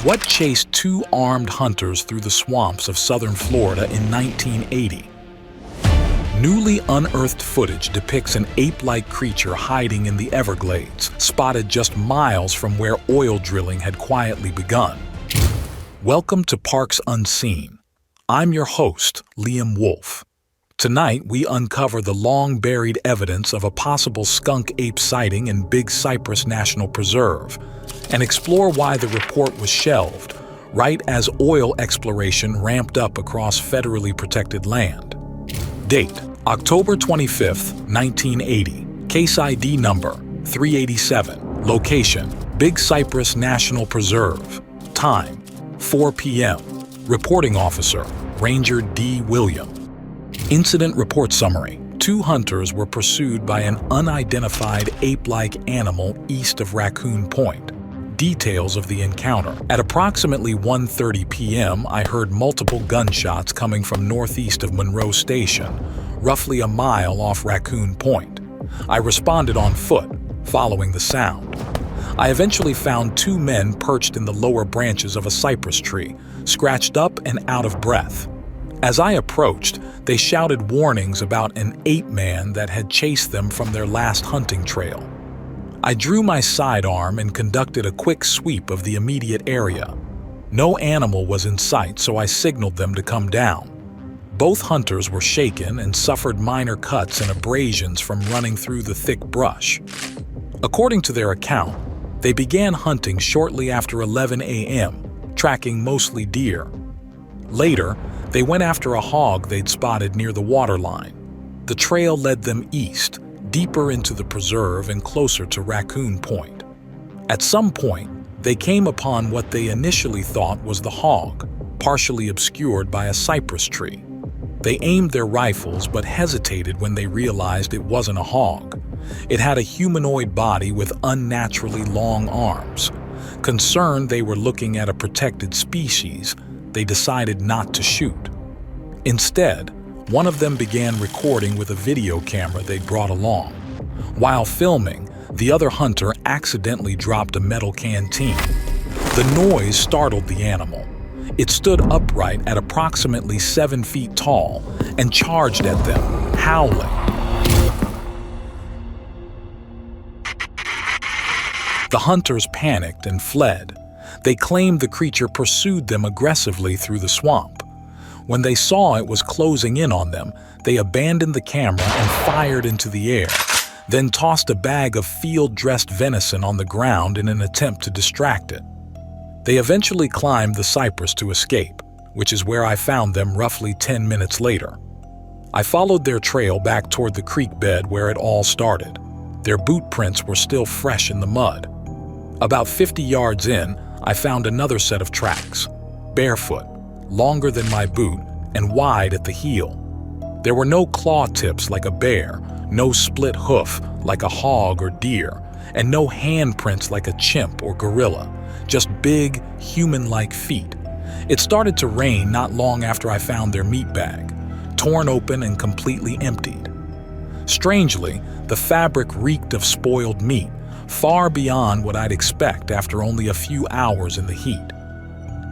What chased two armed hunters through the swamps of southern Florida in 1980? Newly unearthed footage depicts an ape-like creature hiding in the Everglades, spotted just miles from where oil drilling had quietly begun. Welcome to Parks Unseen. I'm your host, Liam Wolf. Tonight, we uncover the long-buried evidence of a possible skunk ape sighting in Big Cypress National Preserve and explore why the report was shelved right as oil exploration ramped up across federally protected land. Date: October 25, 1980. Case ID number 387. Location: Big Cypress National Preserve. Time: 4 p.m. Reporting Officer: Ranger D. William. Incident report summary: two hunters were pursued by an unidentified ape-like animal east of Raccoon Point. Details of the encounter: at approximately 1:30 p.m., I heard multiple gunshots coming from northeast of Monroe Station, roughly a mile off Raccoon Point. I responded on foot, following the sound. I eventually found two men perched in the lower branches of a cypress tree, scratched up and out of breath. As I approached, they shouted warnings about an ape man that had chased them from their last hunting trail. I drew my sidearm and conducted a quick sweep of the immediate area. No animal was in sight, so I signaled them to come down. Both hunters were shaken and suffered minor cuts and abrasions from running through the thick brush. According to their account, they began hunting shortly after 11 a.m., tracking mostly deer. Later, they went after a hog they'd spotted near the waterline. The trail led them east, deeper into the preserve and closer to Raccoon Point. At some point, they came upon what they initially thought was the hog, partially obscured by a cypress tree. They aimed their rifles but hesitated when they realized it wasn't a hog. It had a humanoid body with unnaturally long arms. Concerned they were looking at a protected species, they decided not to shoot. Instead, one of them began recording with a video camera they'd brought along. While filming, the other hunter accidentally dropped a metal canteen. The noise startled the animal. It stood upright at approximately 7 feet tall and charged at them, howling. The hunters panicked and fled. They claimed the creature pursued them aggressively through the swamp. When they saw it was closing in on them, they abandoned the camera and fired into the air, then tossed a bag of field-dressed venison on the ground in an attempt to distract it. They eventually climbed the cypress to escape, which is where I found them roughly 10 minutes later. I followed their trail back toward the creek bed where it all started. Their boot prints were still fresh in the mud. About 50 yards in, I found another set of tracks, barefoot, longer than my boot, and wide at the heel. There were no claw tips like a bear, no split hoof like a hog or deer, and no handprints like a chimp or gorilla, just big, human-like feet. It started to rain not long after I found their meat bag, torn open and completely emptied. Strangely, the fabric reeked of spoiled meat, far beyond what I'd expect after only a few hours in the heat.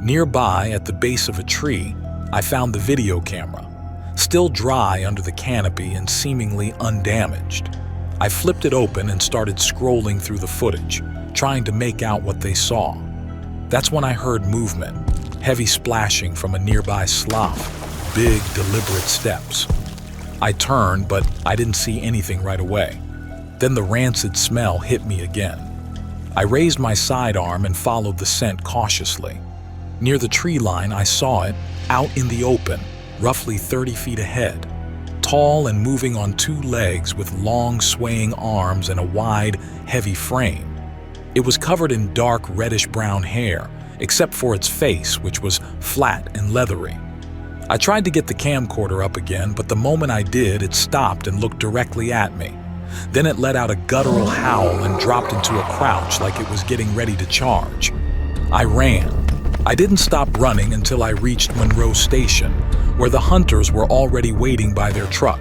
Nearby, at the base of a tree, I found the video camera, still dry under the canopy and seemingly undamaged. I flipped it open and started scrolling through the footage, trying to make out what they saw. That's when I heard movement, heavy splashing from a nearby slough, big, deliberate steps. I turned, but I didn't see anything right away. Then the rancid smell hit me again. I raised my sidearm and followed the scent cautiously. Near the tree line, I saw it, out in the open, roughly 30 feet ahead. Tall and moving on two legs with long swaying arms and a wide, heavy frame. It was covered in dark reddish-brown hair, except for its face, which was flat and leathery. I tried to get the camcorder up again, but the moment I did, it stopped and looked directly at me. Then it let out a guttural howl and dropped into a crouch like it was getting ready to charge. I ran. I didn't stop running until I reached Monroe Station, where the hunters were already waiting by their truck.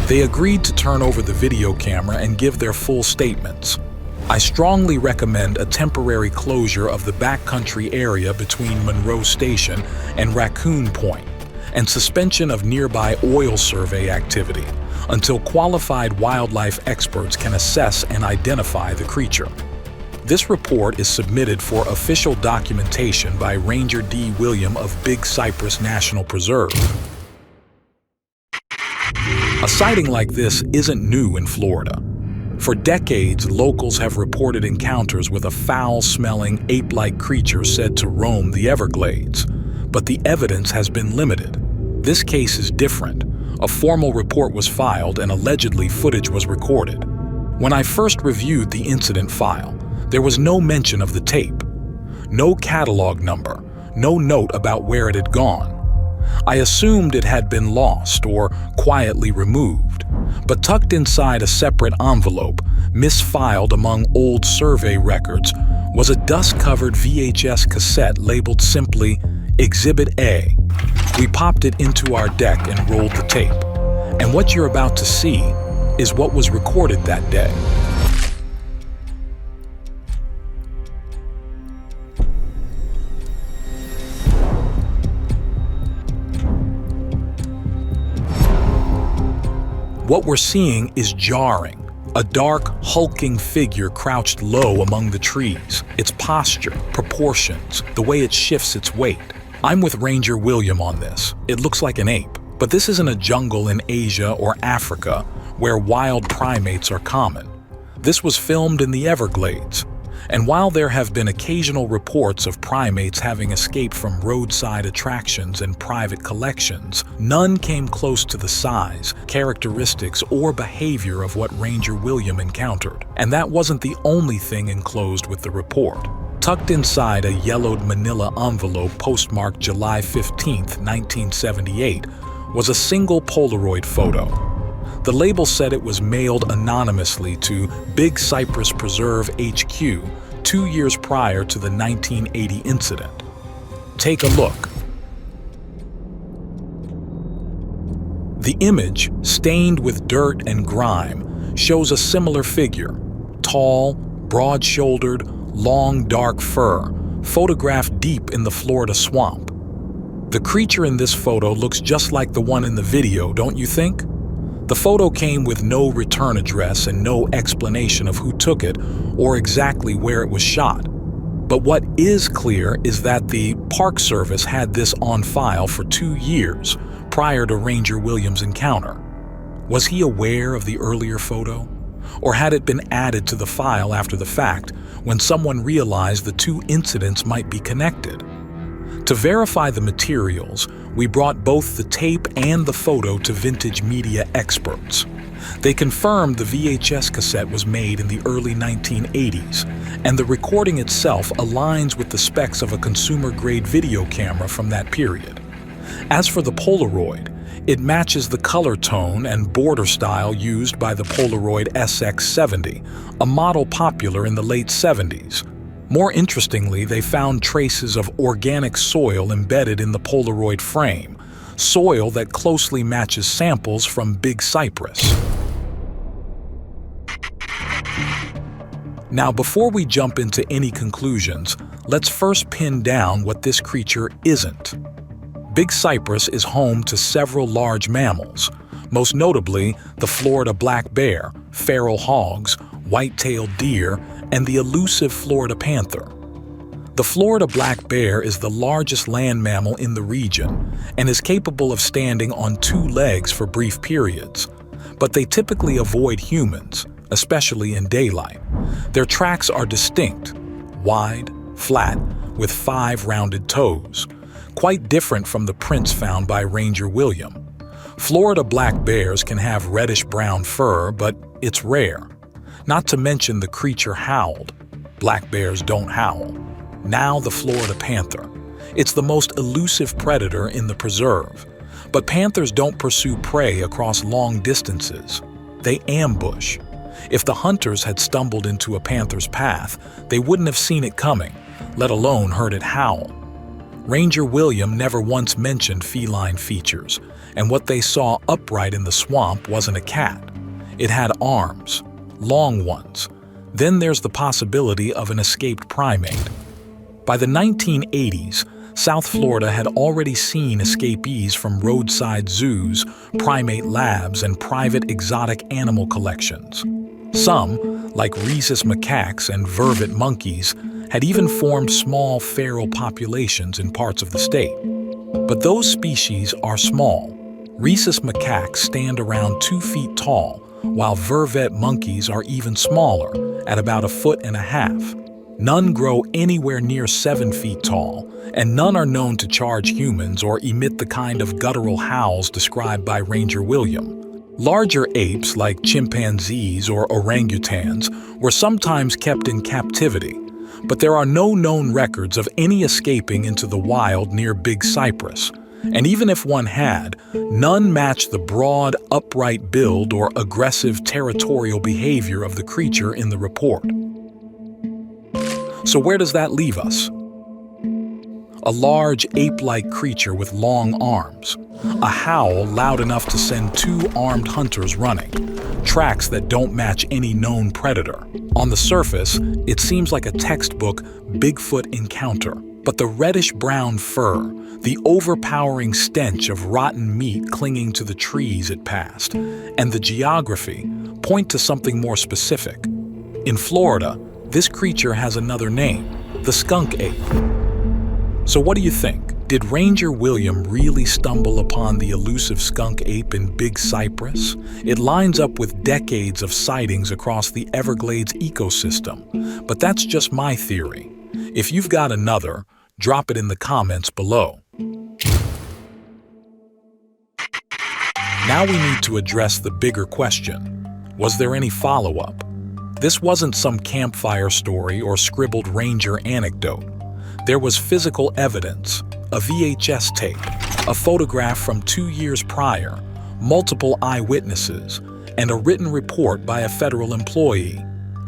They agreed to turn over the video camera and give their full statements. I strongly recommend a temporary closure of the backcountry area between Monroe Station and Raccoon Point, and suspension of nearby oil survey activity until qualified wildlife experts can assess and identify the creature. This report is submitted for official documentation by Ranger D. William of Big Cypress National Preserve. A sighting like this isn't new in Florida. For decades, locals have reported encounters with a foul-smelling, ape-like creature said to roam the Everglades, but the evidence has been limited. This case is different. A formal report was filed and allegedly footage was recorded. When I first reviewed the incident file, there was no mention of the tape, no catalog number, no note about where it had gone. I assumed it had been lost or quietly removed, but tucked inside a separate envelope, misfiled among old survey records, was a dust-covered VHS cassette labeled simply Exhibit A. We popped it into our deck and rolled the tape. And what you're about to see is what was recorded that day. What we're seeing is jarring. A dark, hulking figure crouched low among the trees. Its posture, proportions, the way it shifts its weight. I'm with Ranger William on this. It looks like an ape. But this isn't a jungle in Asia or Africa where wild primates are common. This was filmed in the Everglades. And while there have been occasional reports of primates having escaped from roadside attractions and private collections, none came close to the size, characteristics, or behavior of what Ranger William encountered. And that wasn't the only thing enclosed with the report. Tucked inside a yellowed manila envelope postmarked July 15, 1978, was a single Polaroid photo. The label said it was mailed anonymously to Big Cypress Preserve HQ 2 years prior to the 1980 incident. Take a look. The image, stained with dirt and grime, shows a similar figure, tall, broad-shouldered, long dark fur, photographed deep in the Florida swamp. The creature in this photo looks just like the one in the video, don't you think? The photo came with no return address and no explanation of who took it or exactly where it was shot. But what is clear is that the Park Service had this on file for 2 years prior to Ranger Williams' encounter. Was he aware of the earlier photo? Or had it been added to the file after the fact when someone realized the two incidents might be connected? To verify the materials, we brought both the tape and the photo to vintage media experts. They confirmed the VHS cassette was made in the early 1980s, and the recording itself aligns with the specs of a consumer-grade video camera from that period. As for the Polaroid, it matches the color tone and border style used by the Polaroid SX70, a model popular in the late 70s. More interestingly, they found traces of organic soil embedded in the Polaroid frame, soil that closely matches samples from Big Cypress. Now, before we jump into any conclusions, let's first pin down what this creature isn't. Big Cypress is home to several large mammals, most notably the Florida black bear, feral hogs, white-tailed deer, and the elusive Florida panther. The Florida black bear is the largest land mammal in the region and is capable of standing on 2 legs for brief periods, but they typically avoid humans, especially in daylight. Their tracks are distinct, wide, flat, with 5 rounded toes, quite different from the prints found by Ranger William. Florida black bears can have reddish-brown fur, but it's rare. Not to mention the creature howled. Black bears don't howl. Now the Florida panther. It's the most elusive predator in the preserve. But panthers don't pursue prey across long distances. They ambush. If the hunters had stumbled into a panther's path, they wouldn't have seen it coming, let alone heard it howl. Ranger William never once mentioned feline features, and what they saw upright in the swamp wasn't a cat. It had arms. Long ones, Then there's the possibility of an escaped primate. By the 1980s, South Florida had already seen escapees from roadside zoos, primate labs, and private exotic animal collections. Some, like rhesus macaques and vervet monkeys, had even formed small feral populations in parts of the state. But those species are small. Rhesus macaques stand around 2 feet tall, while vervet monkeys are even smaller, at about 1.5 feet. None grow anywhere near 7 feet tall, and none are known to charge humans or emit the kind of guttural howls described by Ranger William. Larger apes like chimpanzees or orangutans were sometimes kept in captivity, but there are no known records of any escaping into the wild near Big Cypress. And even if one had, none match the broad, upright build or aggressive territorial behavior of the creature in the report. So where does that leave us? A large ape-like creature with long arms, a howl loud enough to send 2 armed hunters running, tracks that don't match any known predator. On the surface, it seems like a textbook Bigfoot encounter, but the reddish-brown fur, the overpowering stench of rotten meat clinging to the trees it passed, and the geography point to something more specific. In Florida, this creature has another name, the skunk ape. So what do you think? Did Ranger William really stumble upon the elusive skunk ape in Big Cypress? It lines up with decades of sightings across the Everglades ecosystem, but that's just my theory. If you've got another, drop it in the comments below. Now we need to address the bigger question. Was there any follow-up? This wasn't some campfire story or scribbled ranger anecdote. There was physical evidence, a VHS tape, a photograph from 2 years prior, multiple eyewitnesses, and a written report by a federal employee.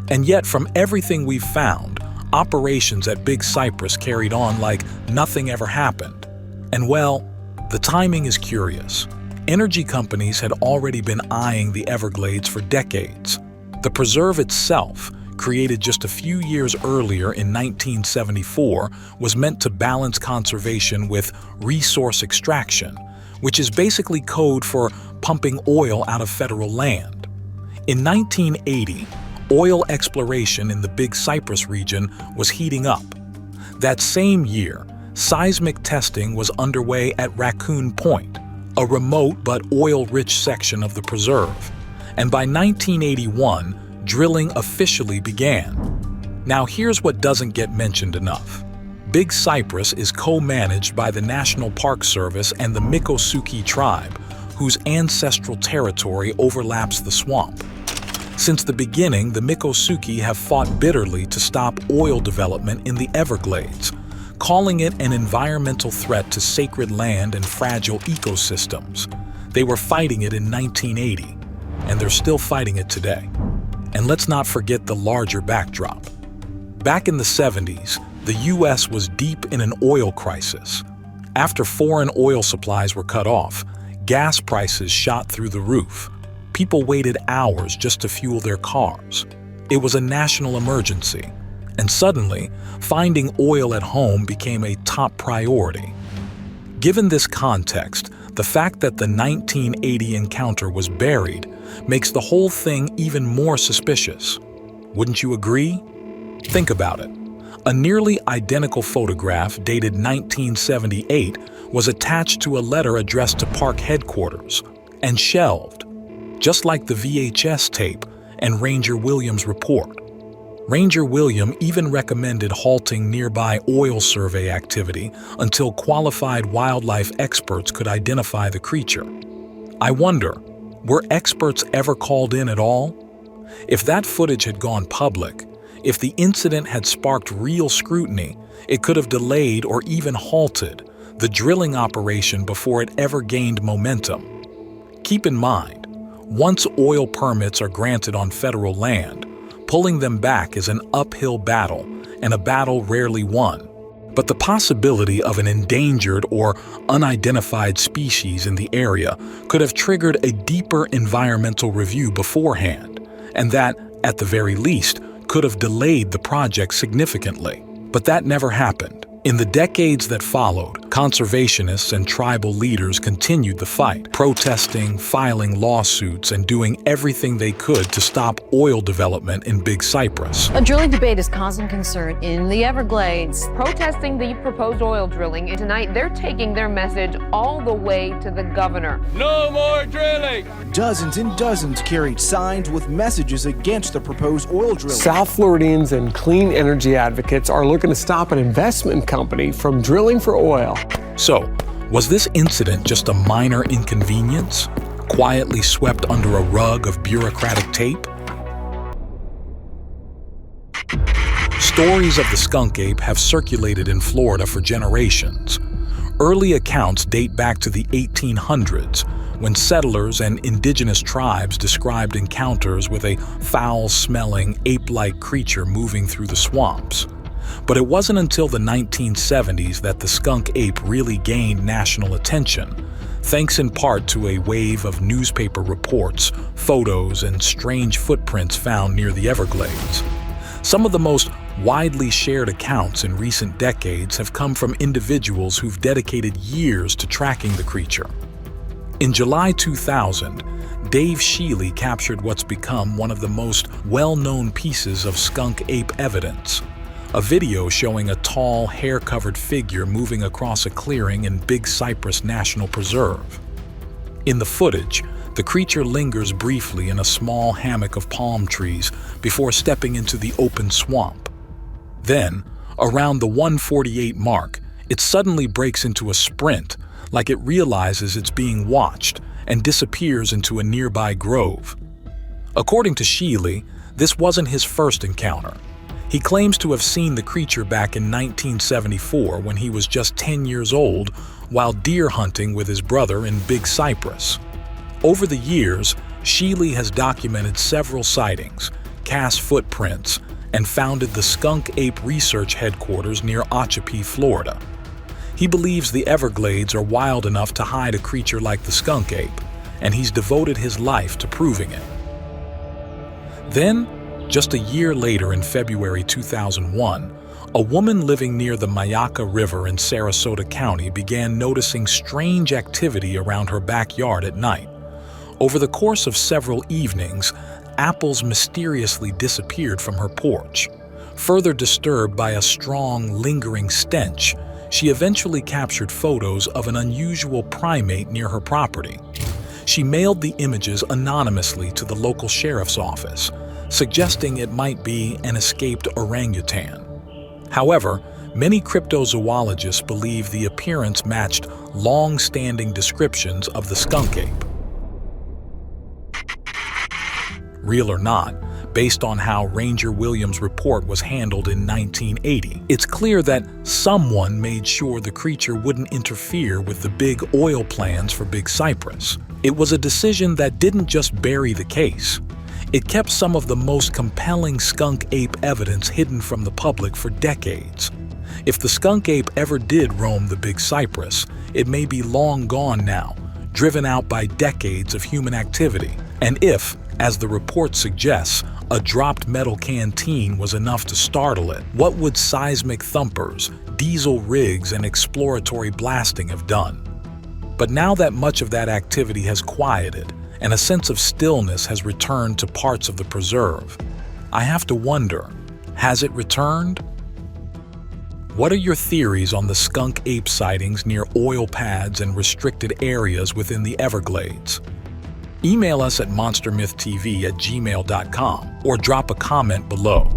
And yet, from everything we've found, operations at Big Cypress carried on like nothing ever happened. And well, the timing is curious. Energy companies had already been eyeing the Everglades for decades. The preserve itself, created just a few years earlier in 1974, was meant to balance conservation with resource extraction, which is basically code for pumping oil out of federal land. In 1980, oil exploration in the Big Cypress region was heating up. That same year, seismic testing was underway at Raccoon Point, a remote but oil-rich section of the preserve. And by 1981, drilling officially began. Now here's what doesn't get mentioned enough. Big Cypress is co-managed by the National Park Service and the Miccosukee tribe, whose ancestral territory overlaps the swamp. Since the beginning, the Miccosukee have fought bitterly to stop oil development in the Everglades, calling it an environmental threat to sacred land and fragile ecosystems. They were fighting it in 1980, and they're still fighting it today. And let's not forget the larger backdrop. Back in the 70s, the US was deep in an oil crisis. After foreign oil supplies were cut off, gas prices shot through the roof. People waited hours just to fuel their cars. It was a national emergency, and suddenly, finding oil at home became a top priority. Given this context, the fact that the 1980 encounter was buried makes the whole thing even more suspicious. Wouldn't you agree? Think about it. A nearly identical photograph dated 1978 was attached to a letter addressed to park headquarters and shelved, just like the VHS tape and Ranger William's report. Ranger William even recommended halting nearby oil survey activity until qualified wildlife experts could identify the creature. I wonder, were experts ever called in at all? If that footage had gone public, if the incident had sparked real scrutiny, it could have delayed or even halted the drilling operation before it ever gained momentum. Keep in mind, once oil permits are granted on federal land, pulling them back is an uphill battle, and a battle rarely won. But the possibility of an endangered or unidentified species in the area could have triggered a deeper environmental review beforehand, and that, at the very least, could have delayed the project significantly. But that never happened. In the decades that followed, conservationists and tribal leaders continued the fight, protesting, filing lawsuits, and doing everything they could to stop oil development in Big Cypress. A drilling debate is causing concern in the Everglades. Protesting the proposed oil drilling, and tonight they're taking their message all the way to the governor. No more drilling! Dozens and dozens carried signs with messages against the proposed oil drilling. South Floridians and clean energy advocates are looking to stop an investment company from drilling for oil. So, was this incident just a minor inconvenience, quietly swept under a rug of bureaucratic tape? Stories of the skunk ape have circulated in Florida for generations. Early accounts date back to the 1800s, when settlers and indigenous tribes described encounters with a foul-smelling, ape-like creature moving through the swamps. But it wasn't until the 1970s that the skunk ape really gained national attention, thanks in part to a wave of newspaper reports, photos, and strange footprints found near the Everglades. Some of the most widely shared accounts in recent decades have come from individuals who've dedicated years to tracking the creature. In July 2000, Dave Shealy captured what's become one of the most well-known pieces of skunk ape evidence, a video showing a tall, hair-covered figure moving across a clearing in Big Cypress National Preserve. In the footage, the creature lingers briefly in a small hammock of palm trees before stepping into the open swamp. Then, around the 1:48 mark, it suddenly breaks into a sprint, like it realizes it's being watched, and disappears into a nearby grove. According to Shealy, this wasn't his first encounter. He claims to have seen the creature back in 1974 when he was just 10 years old while deer hunting with his brother in Big Cypress. Over the years, Shealy has documented several sightings, cast footprints, and founded the Skunk Ape Research Headquarters near Ochapee, Florida. He believes the Everglades are wild enough to hide a creature like the skunk ape, and he's devoted his life to proving it. Then, just a year later in February 2001, a woman living near the Myakka River in Sarasota County began noticing strange activity around her backyard at night. Over the course of several evenings, apples mysteriously disappeared from her porch. Further disturbed by a strong, lingering stench, she eventually captured photos of an unusual primate near her property. She mailed the images anonymously to the local sheriff's office, suggesting it might be an escaped orangutan. However, many cryptozoologists believe the appearance matched long-standing descriptions of the skunk ape. Real or not, based on how Ranger Williams' report was handled in 1980, it's clear that someone made sure the creature wouldn't interfere with the big oil plans for Big Cypress. It was a decision that didn't just bury the case. It kept some of the most compelling skunk ape evidence hidden from the public for decades. If the skunk ape ever did roam the Big Cypress, it may be long gone now, driven out by decades of human activity. And if, as the report suggests, a dropped metal canteen was enough to startle it, what would seismic thumpers, diesel rigs, and exploratory blasting have done? But now that much of that activity has quieted, and a sense of stillness has returned to parts of the preserve, I have to wonder, has it returned? What are your theories on the skunk ape sightings near oil pads and restricted areas within the Everglades? Email us at monstermythtv@gmail.com or drop a comment below.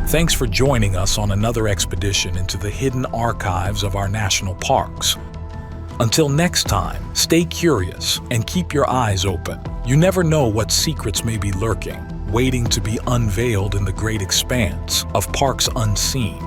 Thanks for joining us on another expedition into the hidden archives of our national parks. Until next time, stay curious and keep your eyes open. You never know what secrets may be lurking, waiting to be unveiled in the great expanse of parks unseen.